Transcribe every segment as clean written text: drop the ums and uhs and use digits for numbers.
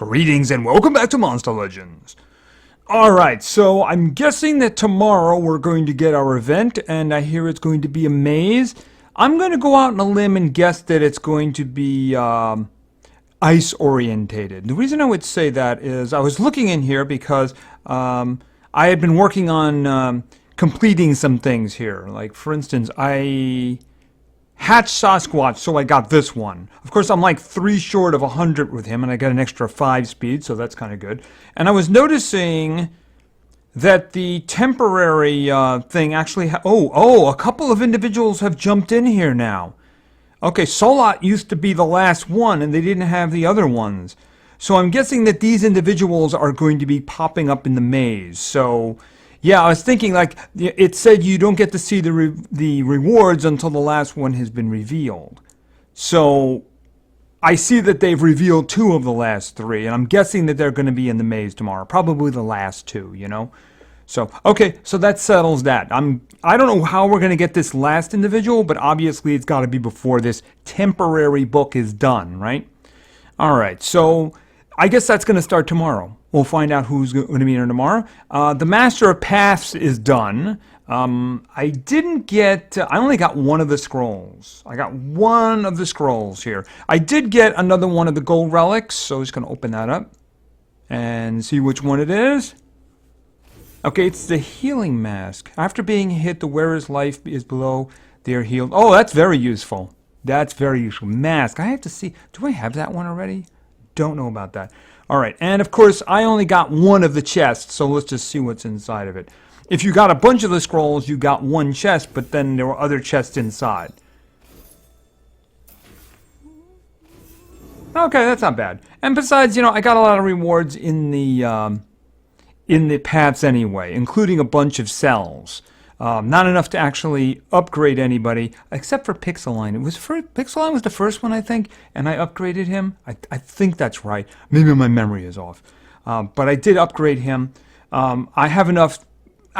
Greetings and welcome back to Monster Legends. Alright, so I'm guessing that tomorrow we're going to get our event, and I hear it's going to be a maze. I'm going to go out on a limb and guess that it's going to be ice-orientated. The reason I would say that is I was looking in here because I had been working on completing some things here. Like, for instance, I hatched Sasquatch, so I got this one. Of course, I'm like 3 short of 100 with him, and I got an extra 5 speed, so that's kind of good. And I was noticing that the temporary thing actually... a couple of individuals have jumped in here now. Okay, Solot used to be the last one, and they didn't have the other ones. So I'm guessing that these individuals are going to be popping up in the maze. So... yeah, I was thinking, like, it said you don't get to see the rewards until the last one has been revealed. So, I see that they've revealed 2 of the last 3, and I'm guessing that they're going to be in the maze tomorrow. Probably the last 2, you know? So, okay, so that settles that. I don't know how we're going to get this last individual, but obviously it's got to be before this temporary book is done, right? Alright, so I guess that's going to start tomorrow. We'll find out who's going to be here tomorrow. The Master of Paths is done. I didn't get... I only got 1 of the scrolls. I got 1 of the scrolls here. I did get another one of the gold relics, so I'm just going to open that up and see which one it is. Okay, it's the healing mask. After being hit, the wearer's life is below. They are healed. Oh, that's very useful. That's very useful. Mask. I have to see... do I have that one already? Don't know about that. Alright, and of course, I only got 1 of the chests, so let's just see what's inside of it. If you got a bunch of the scrolls, you got 1 chest, but then there were other chests inside. Okay, that's not bad. And besides, you know, I got a lot of rewards in the paths anyway, including a bunch of cells. Not enough to actually upgrade anybody, except for Pixeline. Pixeline was the first one, I think, and I upgraded him. I think that's right. Maybe my memory is off. But I did upgrade him. I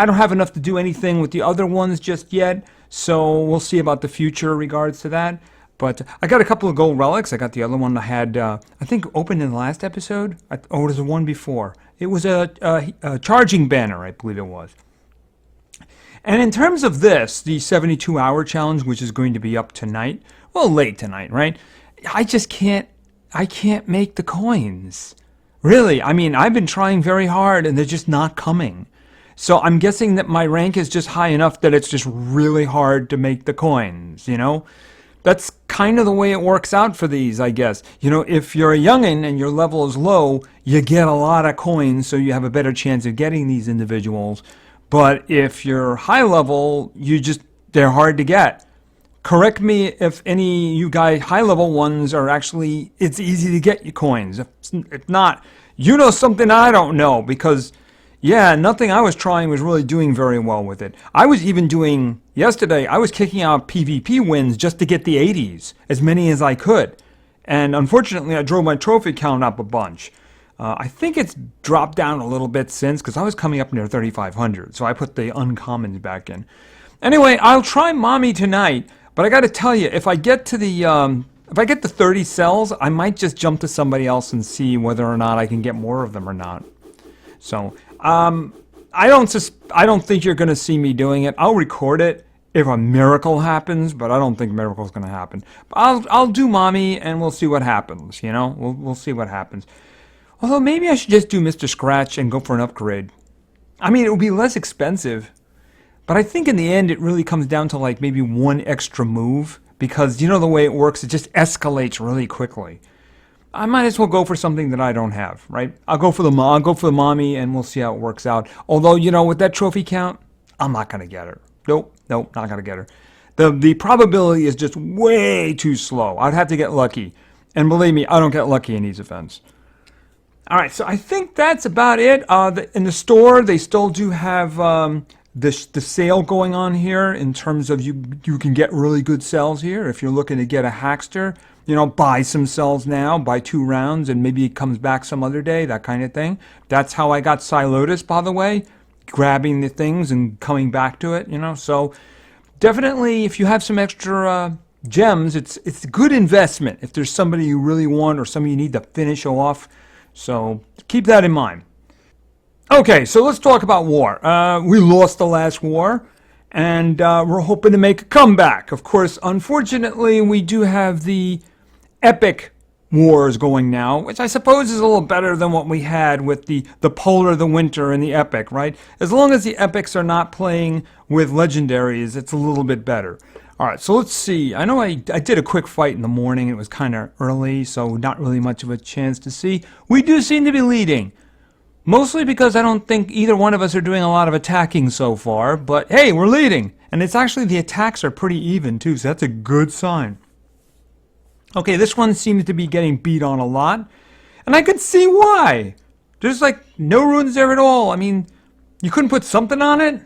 don't have enough to do anything with the other ones just yet, so we'll see about the future in regards to that. But I got a couple of gold relics. I got the other one I had, I think, opened in the last episode. Or was it one before? It was a charging banner, I believe it was. And in terms of this, the 72-hour challenge, which is going to be up tonight, well, late tonight, right? I can't make the coins. Really, I mean, I've been trying very hard, and they're just not coming. So I'm guessing that my rank is just high enough that it's just really hard to make the coins, you know? That's kind of the way it works out for these, I guess. You know, if you're a youngin' and your level is low, you get a lot of coins, so you have a better chance of getting these individuals. But if you're high level, they're hard to get. Correct me if any of you guys high level ones are actually, it's easy to get your coins. If not, you know something I don't know, because yeah, nothing I was trying was really doing very well with it. I was even doing, yesterday, I was kicking out PvP wins just to get the 80s, as many as I could. And unfortunately, I drove my trophy count up a bunch. I think it's dropped down a little bit since, because I was coming up near 3,500, so I put the uncommons back in. Anyway, I'll try Mommy tonight, but I got to tell you, if I get to the if I get to 30 cells, I might just jump to somebody else and see whether or not I can get more of them or not. So, I don't think you're going to see me doing it. I'll record it if a miracle happens, but I don't think a miracle's going to happen. But I'll do Mommy, and we'll see what happens. You know, we'll see what happens. Although maybe I should just do Mr. Scratch and go for an upgrade. I mean, it would be less expensive. But I think in the end it really comes down to like maybe 1 extra move. Because you know the way it works, it just escalates really quickly. I might as well go for something that I don't have, right? I'll go for the Mommy and we'll see how it works out. Although, you know, with that trophy count, I'm not going to get her. Nope, not going to get her. The probability is just way too slow. I'd have to get lucky. And believe me, I don't get lucky in these events. Alright, so I think that's about it. In the store, they still do have the sale going on here in terms of you can get really good cells here. If you're looking to get a Hackster, you know, buy some cells now, buy 2 rounds, and maybe it comes back some other day, that kind of thing. That's how I got Silotus, by the way, grabbing the things and coming back to it, you know. So definitely, if you have some extra gems, it's a good investment. If there's somebody you really want or somebody you need to finish off, So keep that in mind. Okay, so let's talk about war. We lost the last war, and we're hoping to make a comeback. Of course, unfortunately, we do have the epic wars going now, which I suppose is a little better than what we had with the Polar, the Winter, and the Epic, right? As long as the Epics are not playing with legendaries, it's a little bit better. All right, so let's see. I know I did a quick fight in the morning. It was kind of early, so not really much of a chance to see. We do seem to be leading. Mostly because I don't think either one of us are doing a lot of attacking so far, but hey, we're leading. And it's actually, the attacks are pretty even too, so that's a good sign. Okay, this one seems to be getting beat on a lot, and I could see why. There's like no runes there at all. I mean, you couldn't put something on it?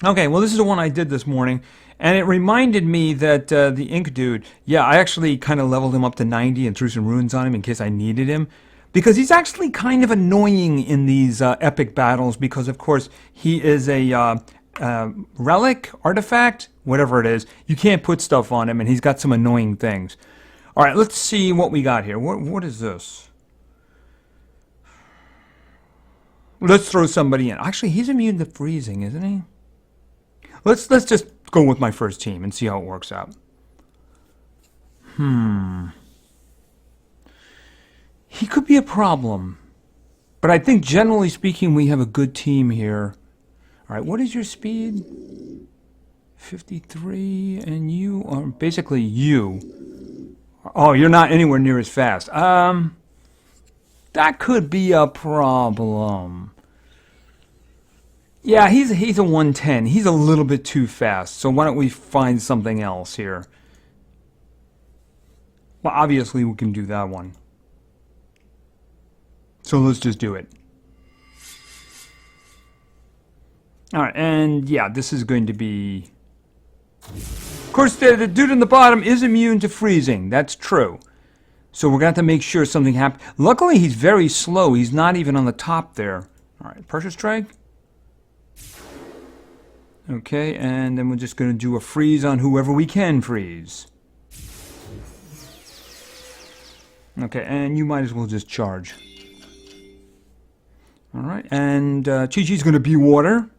Okay, well this is the one I did this morning, and it reminded me that the Ink Dude, yeah, I actually kind of leveled him up to 90 and threw some runes on him in case I needed him. Because he's actually kind of annoying in these epic battles because, of course, he is a relic, artifact, whatever it is. You can't put stuff on him, and he's got some annoying things. All right, let's see what we got here. What is this? Let's throw somebody in. Actually, he's immune to freezing, isn't he? Let's just go with my first team and see how it works out. He could be a problem. But I think generally speaking, we have a good team here. All right, what is your speed? 53, and you are basically you. Oh, you're not anywhere near as fast. That could be a problem. Yeah, he's a 110. He's a little bit too fast. So why don't we find something else here? Well, obviously we can do that one. So let's just do it. All right, and yeah, this is going to be... Of course, the dude in the bottom is immune to freezing. That's true. So we're going to have to make sure something happens. Luckily, he's very slow. He's not even on the top there. All right, pressure strike. Okay, and then we're just going to do a freeze on whoever we can freeze. Okay, and you might as well just charge. All right, and Chi-Chi's going to be water.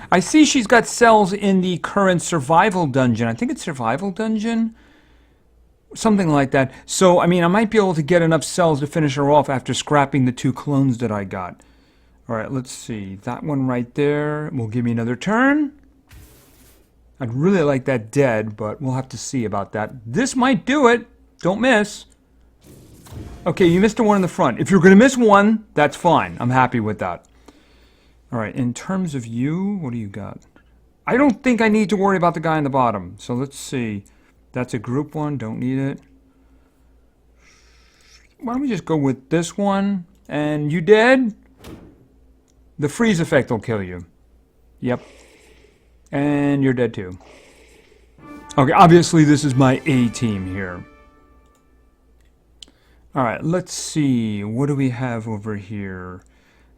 I see she's got cells in the current survival dungeon. I think it's survival dungeon. Something like that. So, I mean, I might be able to get enough cells to finish her off after scrapping the 2 clones that I got. All right, let's see. That one right there will give me another turn. I'd really like that dead, but we'll have to see about that. This might do it. Don't miss. Okay, you missed the one in the front. If you're going to miss one, that's fine. I'm happy with that. All right, in terms of you, what do you got? I don't think I need to worry about the guy in the bottom. So let's see. That's a group one. Don't need it. Why don't we just go with this one? And you dead? The freeze effect will kill you. Yep. And you're dead too. Okay, obviously this is my A team here. All right, let's see. What do we have over here?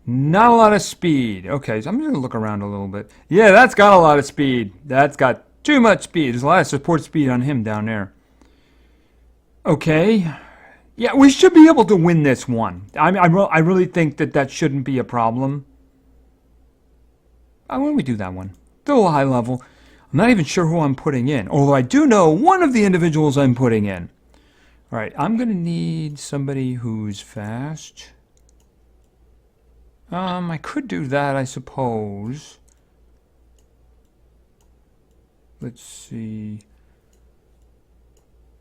Not a lot of speed. Okay, so I'm just going to look around a little bit. Yeah, that's got a lot of speed. That's got too much speed. There's a lot of support speed on him down there. Okay. Yeah, we should be able to win this one. I really think that shouldn't be a problem. Why don't we do that one? Still a high level. I'm not even sure who I'm putting in. Although I do know one of the individuals I'm putting in. All right, I'm going to need somebody who's fast. I could do that, I suppose. Let's see.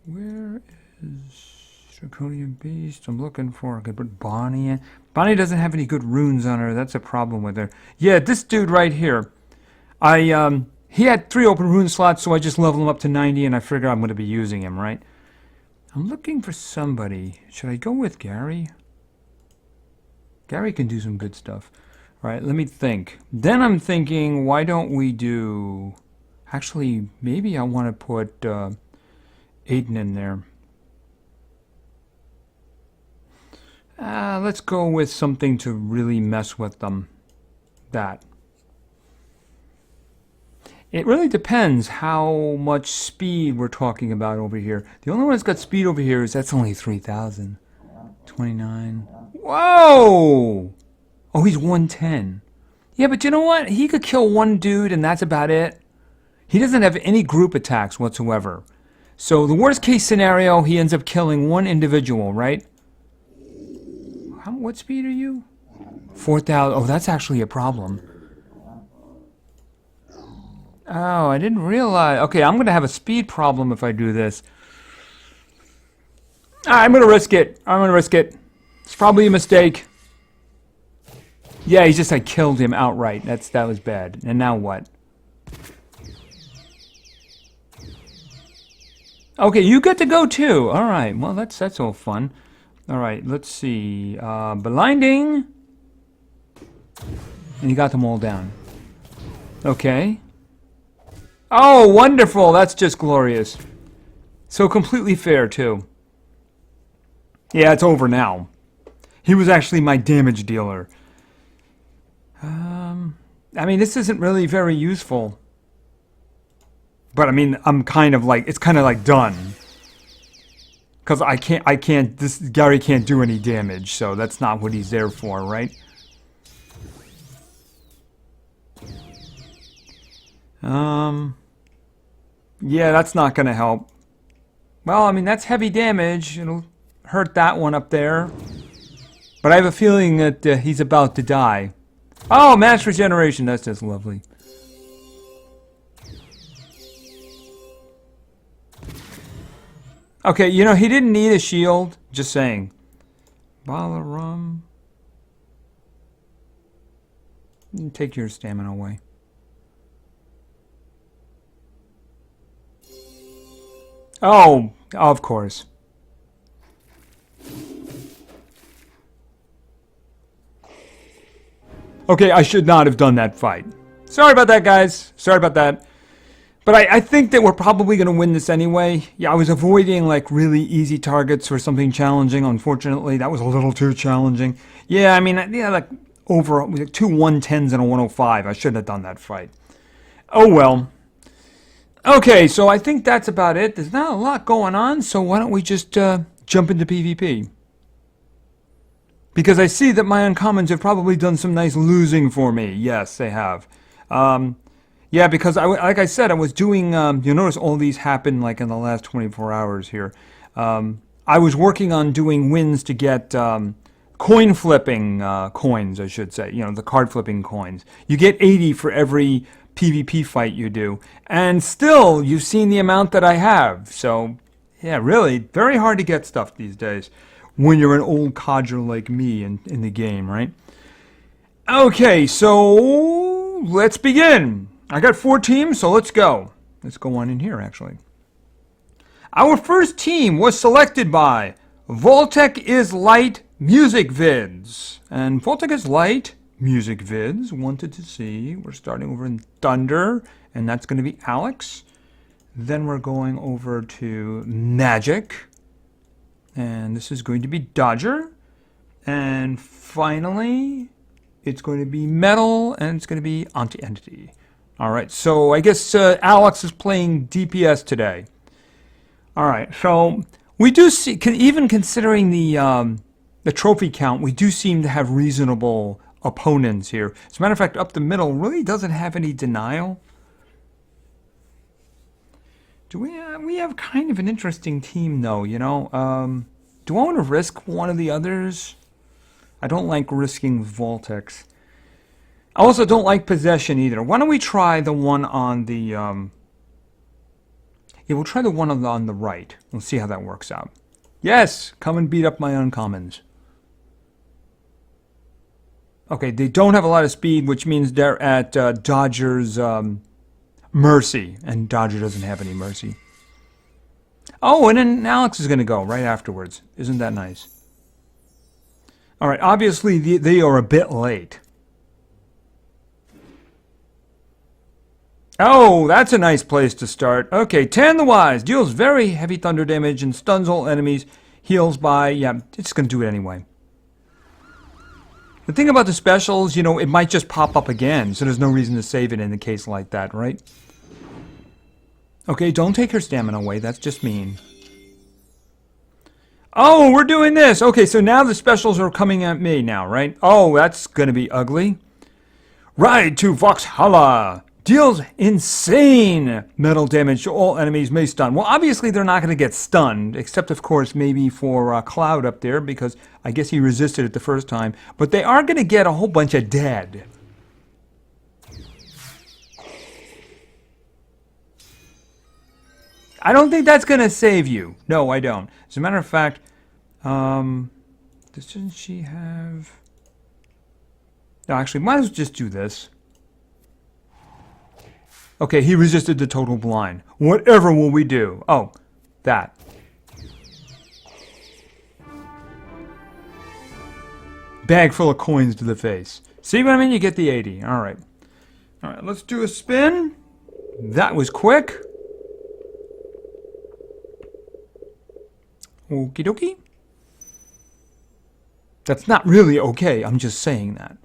Where is Draconian Beast? I'm looking for... I could put Bonnie in. Bonnie doesn't have any good runes on her. That's a problem with her. Yeah, this dude right here. He had 3 open rune slots, so I just leveled him up to 90, and I figure I'm going to be using him, right? I'm looking for somebody. Should I go with Gary? Gary can do some good stuff. All right, let me think. Then I'm thinking, why don't we do... Actually, maybe I want to put Aiden in there. Let's go with something to really mess with them. That. It really depends how much speed we're talking about over here. The only one that's got speed over here is that's only 3,000. 29. Whoa! Oh, he's 110. Yeah, but you know what? He could kill one dude and that's about it. He doesn't have any group attacks whatsoever. So the worst case scenario, he ends up killing one individual, right? What speed are you? 4,000. Oh, that's actually a problem. Oh, I didn't realize. Okay, I'm going to have a speed problem if I do this. I'm going to risk it. I'm going to risk it. It's probably a mistake. Yeah, he's just, I killed him outright. That was bad. And now what? Okay, you get to go too. All right. Well, that's all fun. All right, let's see. Blinding. And you got them all down. Okay. Oh, wonderful. That's just glorious. So completely fair, too. Yeah, it's over now. He was actually my damage dealer. I mean, this isn't really very useful. But, I mean, I'm kind of like, it's kind of like done. Because Gary can't do any damage, so that's not what he's there for, right? Yeah, that's not going to help. Well, I mean, that's heavy damage. It'll hurt that one up there. But I have a feeling that he's about to die. Oh, mass regeneration. That's just lovely. Okay, you know, he didn't need a shield. Just saying. Balaram. Take your stamina away. Oh, of course. Okay, I should not have done that fight. Sorry about that, guys. Sorry about that. But I think that we're probably going to win this anyway. Yeah, I was avoiding like really easy targets or something challenging. Unfortunately, that was a little too challenging. Yeah, I mean, yeah, like over like 2 110s and a 105. I shouldn't have done that fight. Oh well. Okay, so I think that's about it. There's not a lot going on, so why don't we just jump into PvP? Because I see that my uncommons have probably done some nice losing for me. Yes, they have. Yeah, because like I said, I was doing, you notice all these happen like in the last 24 hours here. I was working on doing wins to get coin flipping coins, I should say. You know, the card flipping coins. You get 80 for every PvP fight you do. And still, you've seen the amount that I have. So, yeah, really, very hard to get stuff these days when you're an old codger like me in the game, right? Okay, so let's begin. I got 4 teams, so let's go. Let's go on in here, actually. Our first team was selected by Voltec is Light Music Vids. And Voltec is Light Music Vids wanted to see. We're starting over in Thunder, and that's going to be Alex. Then we're going over to Magic. And this is going to be Dodger. And finally, it's going to be Metal, and it's going to be Anti-Entity. All right, so I guess Alex is playing DPS today. All right, so we do see, even considering the trophy count, we do seem to have reasonable opponents here. As a matter of fact, up the middle really doesn't have any denial. Do we have kind of an interesting team, though, you know? Do I want to risk one of the others? I don't like risking Voltex. I also don't like Possession either. Why don't we try the one on the... Yeah, we'll try the one on the right. We'll see how that works out. Yes! Come and beat up my uncommons. Okay, they don't have a lot of speed, which means they're at Dodger's mercy. And Dodger doesn't have any mercy. Oh, and then Alex is going to go right afterwards. Isn't that nice? Alright, obviously they are a bit late. Oh, that's a nice place to start. Okay, Tan the Wise deals very heavy thunder damage and stuns all enemies. Heals by, yeah, it's going to do it anyway. The thing about the specials, you know, it might just pop up again, so there's no reason to save it in a case like that, right? Okay, don't take her stamina away. That's just mean. Oh, we're doing this. Okay, so now the specials are coming at me now, right? Oh, that's going to be ugly. Ride to Voxhalla. Deals insane metal damage to all enemies may stun. Well, obviously they're not going to get stunned, except of course maybe for Cloud up there, because I guess he resisted it the first time. But they are going to get a whole bunch of dead. I don't think that's going to save you. No, I don't. As a matter of fact, doesn't she have... No, actually, might as well just do this. Okay, he resisted the total blind. Whatever will we do? Oh, that. Bag full of coins to the face. See what I mean? You get the 80. All right. All right, let's do a spin. That was quick. Okie dokie. That's not really okay. I'm just saying that.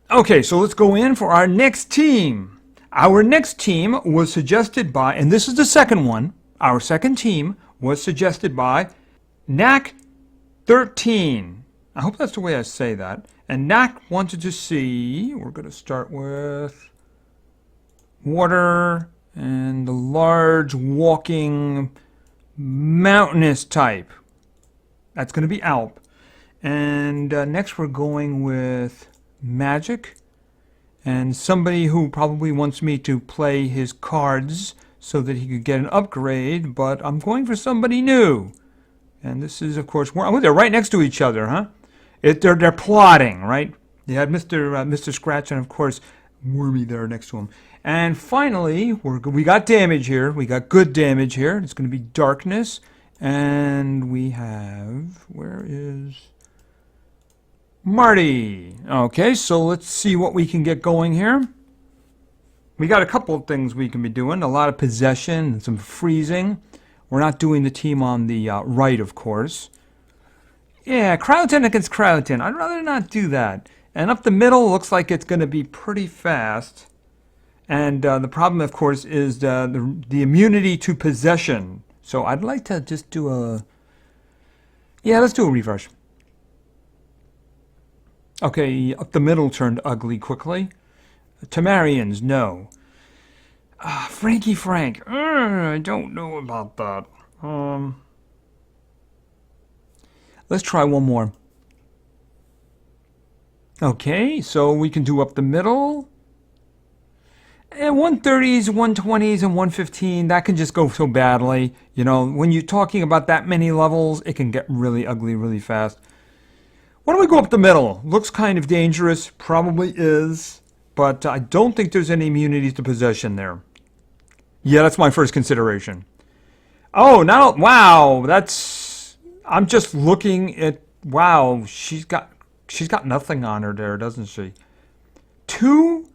Okay, so let's go in for our next team. Our next team was suggested by, and this is the second one, our second team was suggested by Knack13. I hope that's the way I say that. And Knack wanted to see, we're going to start with water and the large walking mountainous type. That's going to be Alp. And next we're going with magic. And somebody who probably wants me to play his cards so that he could get an upgrade, but I'm going for somebody new. And this is, of course, oh, they're right next to each other, huh? They're plotting, right? You had Mr. Scratch and, of course, Wormy there next to him. And finally, we got damage here. We got good damage here. It's going to be darkness. And we have, where is... Marty. Okay, so let's see what we can get going here. We got a couple of things we can be doing. A lot of possession and some freezing. We're not doing the team on the right, of course. Yeah, Crowton against Crowton. I'd rather not do that. And up the middle looks like it's going to be pretty fast. And the problem, of course, is the immunity to possession. So I'd like to just do a... Yeah, let's do a refresh. Okay, up the middle turned ugly quickly. Tamarians, no. Frankie Frank. I don't know about that. Let's try one more. Okay, so we can do up the middle. And 130s, 120s, and 115, that can just go so badly. You know, when you're talking about that many levels, it can get really ugly really fast. Why don't we go up the middle? Looks kind of dangerous, probably is, but I don't think there's any immunity to possession there. Yeah, that's my first consideration. Oh, now, wow, that's, I'm just looking at, wow, she's got nothing on her there, doesn't she? 2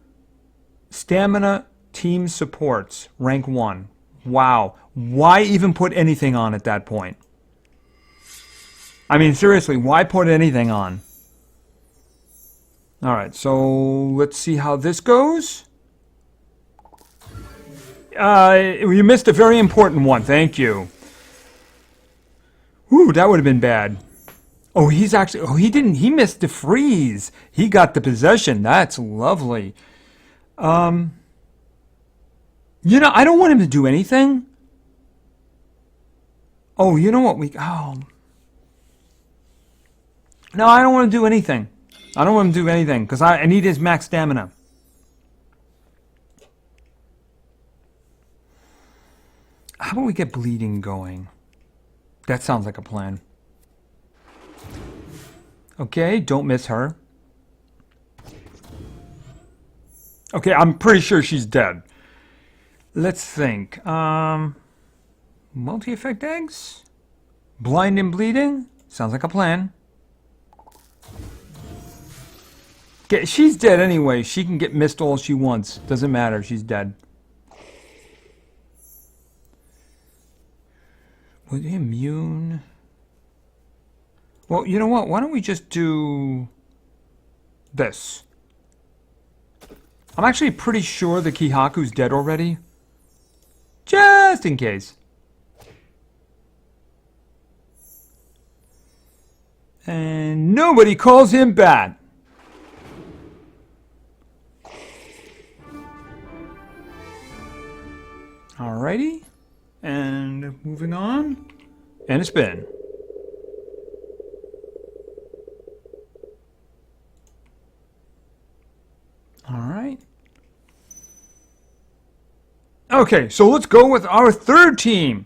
stamina team supports, rank 1. Wow, why even put anything on at that point? I mean, seriously, why put anything on? Alright, so let's see how this goes. You missed a very important one, thank you. Ooh, that would have been bad. Oh, he's actually, oh, he didn't, he missed the freeze. He got the possession, that's lovely. You know, I don't want him to do anything. Oh, you know what, no, I don't want to do anything. I don't want him to do anything, because I need his max stamina. How about we get bleeding going? That sounds like a plan. Okay, don't miss her. Okay, I'm pretty sure she's dead. Let's think. Multi-effect eggs? Blind and bleeding? Sounds like a plan. Okay, she's dead anyway. She can get missed all she wants. Doesn't matter. She's dead. Was he immune? Well, you know what? Why don't we just do this? I'm actually pretty sure the Kihaku's dead already. Just in case. And nobody calls him bad. Alrighty. And moving on. And a spin. Alright. Okay, so let's go with our third team.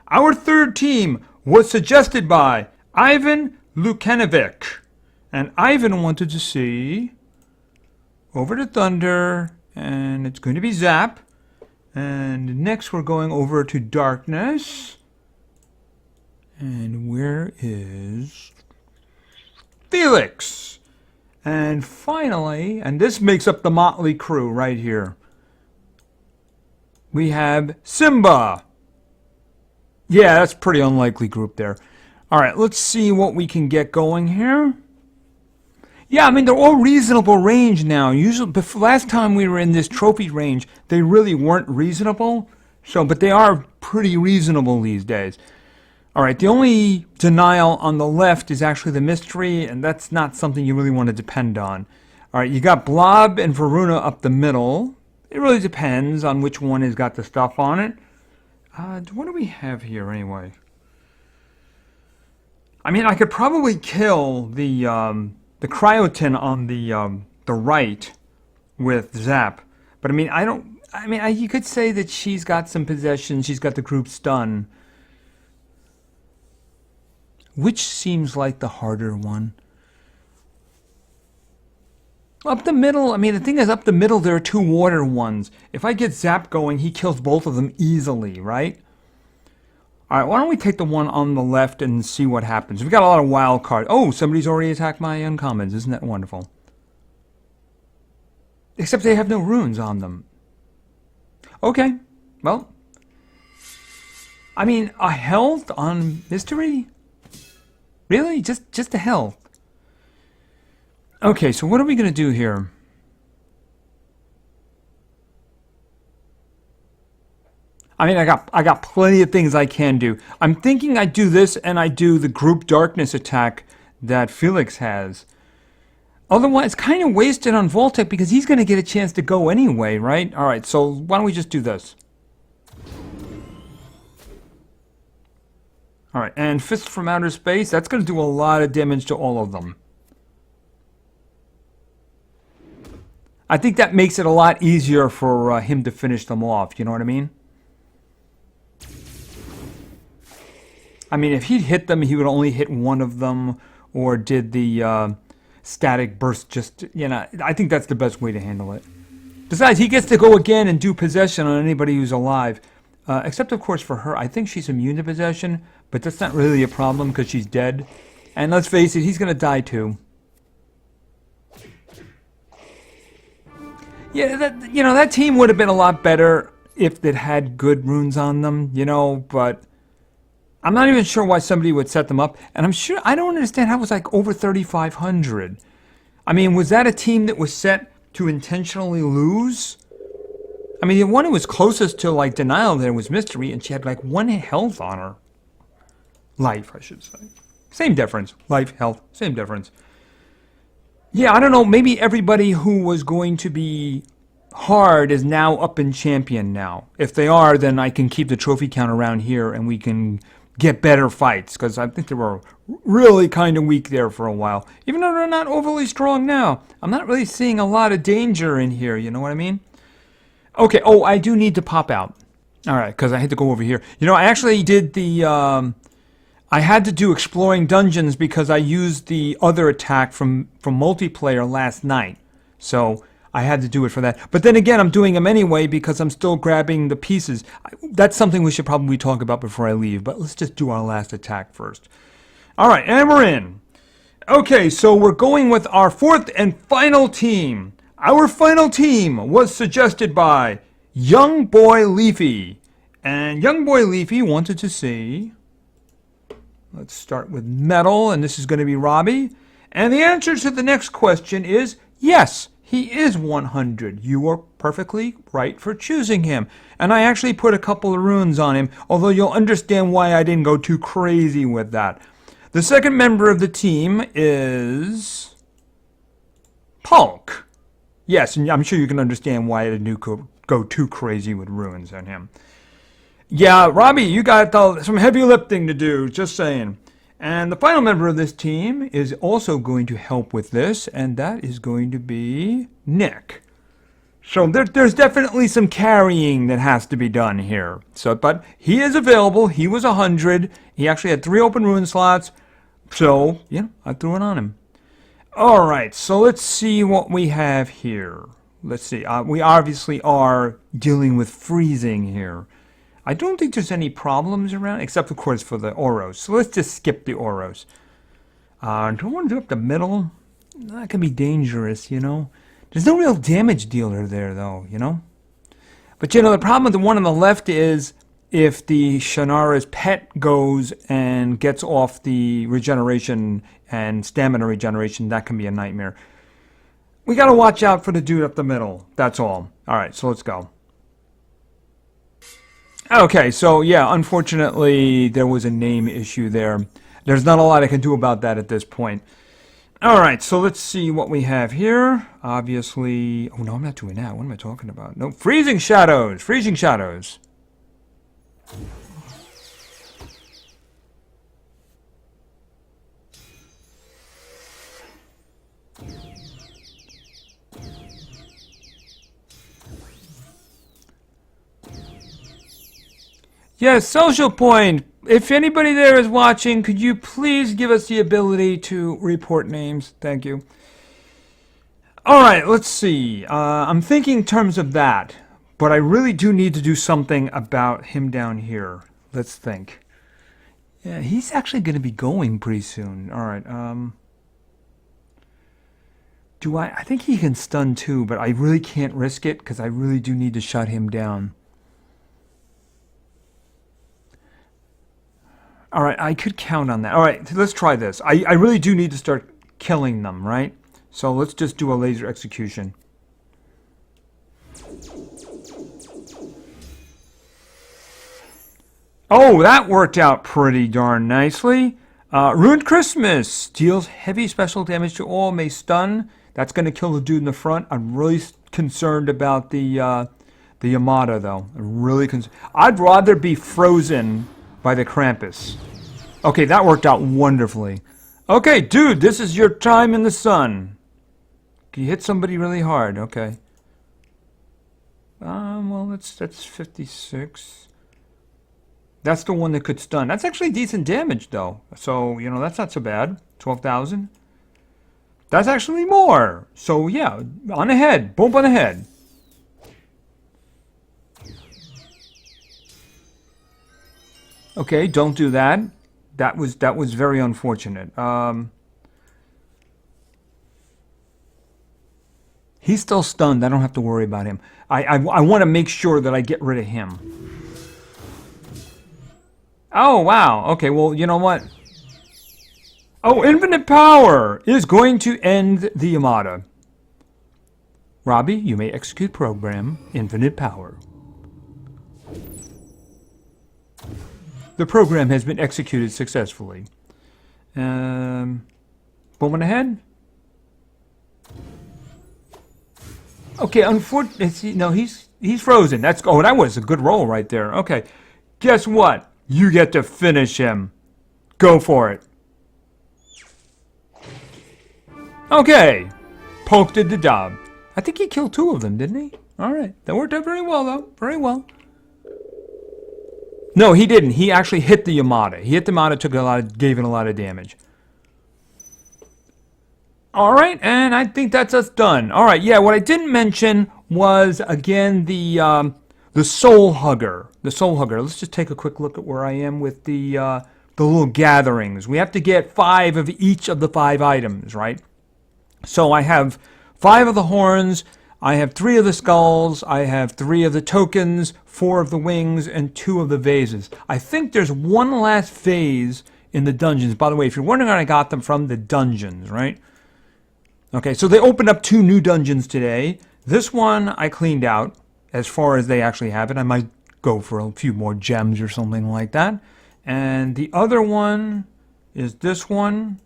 Our third team was suggested by Ivan Lukanovic. And Ivan wanted to see over to Thunder, and it's going to be Zap. And next we're going over to Darkness. And where is Felix? And finally, and this makes up the motley crew right here, we have Simba. Yeah, that's a pretty unlikely group there. All right, let's see what we can get going here. Yeah, I mean, they're all reasonable range now. Usually, last time we were in this trophy range, they really weren't reasonable. So, but they are pretty reasonable these days. All right, the only denial on the left is actually the mystery, and that's not something you really want to depend on. All right, you got Blob and Varuna up the middle. It really depends on which one has got the stuff on it. What do we have here anyway? I mean, I could probably kill the Cryotin on the right with Zap, but I mean, you could say that she's got some possession. She's got the group stun. Which seems like the harder one? Up the middle, I mean, the thing is, up the middle, there are two water ones. If I get Zap going, he kills both of them easily, right? All right, why don't we take the one on the left and see what happens? We've got a lot of wild cards. Oh, somebody's already attacked my uncommons. Isn't that wonderful? Except they have no runes on them. Okay, well. I mean, a health on mystery? Really? Just a health? Okay, so what are we going to do here? I mean, I got plenty of things I can do. I'm thinking I do this and I do the group darkness attack that Felix has. Otherwise, it's kind of wasted on Voltec because he's going to get a chance to go anyway, right? All right, so why don't we just do this? All right, and Fist from Outer Space, that's going to do a lot of damage to all of them. I think that makes it a lot easier for him to finish them off, you know what I mean? I mean, if he'd hit them, he would only hit one of them, or did the static burst just, you know, I think that's the best way to handle it. Besides, he gets to go again and do possession on anybody who's alive. Except, of course, for her. I think she's immune to possession, but that's not really a problem because she's dead. And let's face it, he's going to die too. Yeah, that team would have been a lot better if it had good runes on them, you know, but I'm not even sure why somebody would set them up. And I don't understand how it was like over 3,500. I mean, was that a team that was set to intentionally lose? I mean, the one who was closest to, like, denial there was Mystery, and she had, like, 1 health on her. Life, I should say. Same difference. Life, health, same difference. Yeah, I don't know. Maybe everybody who was going to be hard is now up in champion now. If they are, then I can keep the trophy count around here, and we can get better fights, because I think they were really kind of weak there for a while. Even though they're not overly strong now. I'm not really seeing a lot of danger in here, you know what I mean? Okay, oh, I do need to pop out. All right, because I had to go over here. You know, I actually did the, I had to do exploring dungeons because I used the other attack from multiplayer last night. So I had to do it for that. But then again, I'm doing them anyway because I'm still grabbing the pieces. That's something we should probably talk about before I leave, but let's just do our last attack first. All right, and we're in. Okay, so we're going with our fourth and final team. Our final team was suggested by Young Boy Leafy. And Young Boy Leafy wanted to see, let's start with metal, and this is going to be Robbie. And the answer to the next question is yes, He is 100. You are perfectly right for choosing him. And I actually put a couple of runes on him, although you'll understand why I didn't go too crazy with that. The second member of the team is Pulk. Yes, and I'm sure you can understand why I didn't go too crazy with runes on him. Yeah, Robbie, you got some heavy lifting to do, just saying. And the final member of this team is also going to help with this, and that is going to be Nick. So there's definitely some carrying that has to be done here. So, but he is available. He was 100. He actually had 3 open rune slots. So, yeah, I threw it on him. All right, so let's see what we have here. Let's see. We obviously are dealing with freezing here. I don't think there's any problems around, except, of course, for the Oros. So let's just skip the Oros. Don't want to do up the middle. That can be dangerous, you know. There's no real damage dealer there, though, you know. But, you know, the problem with the one on the left is if the Shannara's pet goes and gets off the regeneration and stamina regeneration, that can be a nightmare. We got to watch out for the dude up the middle. That's all. All right, so let's go. Okay, so yeah, unfortunately, there was a name issue there. There's not a lot I can do about that at this point. All right, so let's see what we have here. Obviously, oh no, I'm not doing that. What am I talking about? No, freezing shadows, freezing shadows. Yes, Social Point. If anybody there is watching, could you please give us the ability to report names? Thank you. All right, let's see. I'm thinking in terms of that, but I really do need to do something about him down here. Let's think. Yeah, he's actually going to be going pretty soon. All right. I think he can stun too, but I really can't risk it because I really do need to shut him down. All right, I could count on that. All right, let's try this. I really do need to start killing them, right? So let's just do a laser execution. Oh, that worked out pretty darn nicely. Ruined Christmas deals heavy special damage to all, may stun. That's going to kill the dude in the front. I'm really concerned about the Yamada, though. I'm really concerned. I'd rather be frozen by the Krampus. Okay, that worked out wonderfully. Okay, dude, this is your time in the sun. Can you hit somebody really hard? Okay. Well, that's 56. That's the one that could stun. That's actually decent damage, though. So, you know, that's not so bad. 12,000. That's actually more. So, yeah, on the head. Boom on the head. Okay, don't do that. That was very unfortunate. He's still stunned. I don't have to worry about him. I want to make sure that I get rid of him. Oh, wow. Okay, well, you know what? Oh, infinite power is going to end the Yamada. Robbie, you may execute program infinite power. The program has been executed successfully. Boom on the head. Okay, unfortunately, no, he's frozen. That was a good roll right there. Okay, guess what? You get to finish him. Go for it. Okay, Poke did the job. I think he killed 2 of them, didn't he? All right, that worked out very well, though. Very well. No, he didn't. He actually hit the Yamada. He hit the Yamada, gave it a lot of damage. All right, and I think that's us done. All right, yeah. What I didn't mention was again the Soul Hugger. The Soul Hugger. Let's just take a quick look at where I am with the little gatherings. We have to get 5 of each of the 5 items, right? So I have 5 of the horns. I have 3 of the skulls, I have 3 of the tokens, 4 of the wings, and 2 of the vases. I think there's one last vase in the dungeons. By the way, if you're wondering where I got them from, the dungeons, right? Okay, so they opened up 2 new dungeons today. This one I cleaned out as far as they actually have it. I might go for a few more gems or something like that. And the other one is this one.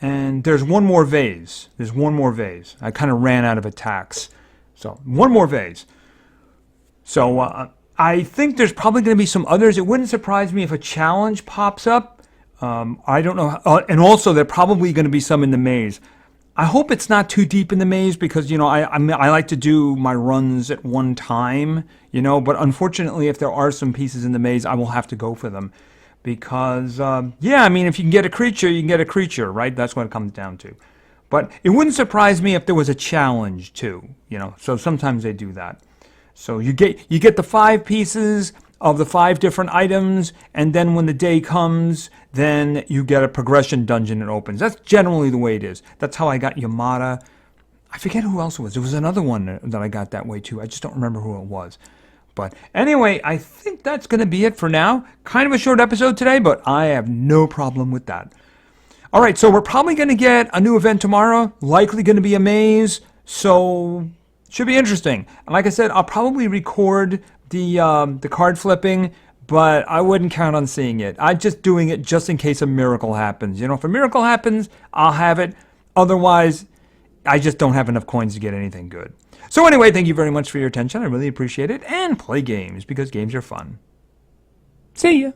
And there's one more vase. There's one more vase. I kind of ran out of attacks. So, one more vase. So, I think there's probably going to be some others. It wouldn't surprise me if a challenge pops up. I don't know. And also, there are probably going to be some in the maze. I hope it's not too deep in the maze because, I like to do my runs at one time, But unfortunately, if there are some pieces in the maze, I will have to go for them. Because, if you can get a creature, you can get a creature, right? That's what it comes down to. But it wouldn't surprise me if there was a challenge, too, So sometimes they do that. So you get the 5 pieces of the 5 different items, and then when the day comes, then you get a progression dungeon that opens. That's generally the way it is. That's how I got Yamada. I forget who else it was. There was another one that I got that way too. I just don't remember who it was. But anyway, I think that's going to be it for now. Kind of a short episode today, but I have no problem with that. All right, so we're probably going to get a new event tomorrow. Likely going to be a maze. So should be interesting. And like I said, I'll probably record the card flipping, but I wouldn't count on seeing it. I'm just doing it just in case a miracle happens. If a miracle happens, I'll have it. Otherwise, I just don't have enough coins to get anything good. So anyway, thank you very much for your attention. I really appreciate it. And play games, because games are fun. See ya.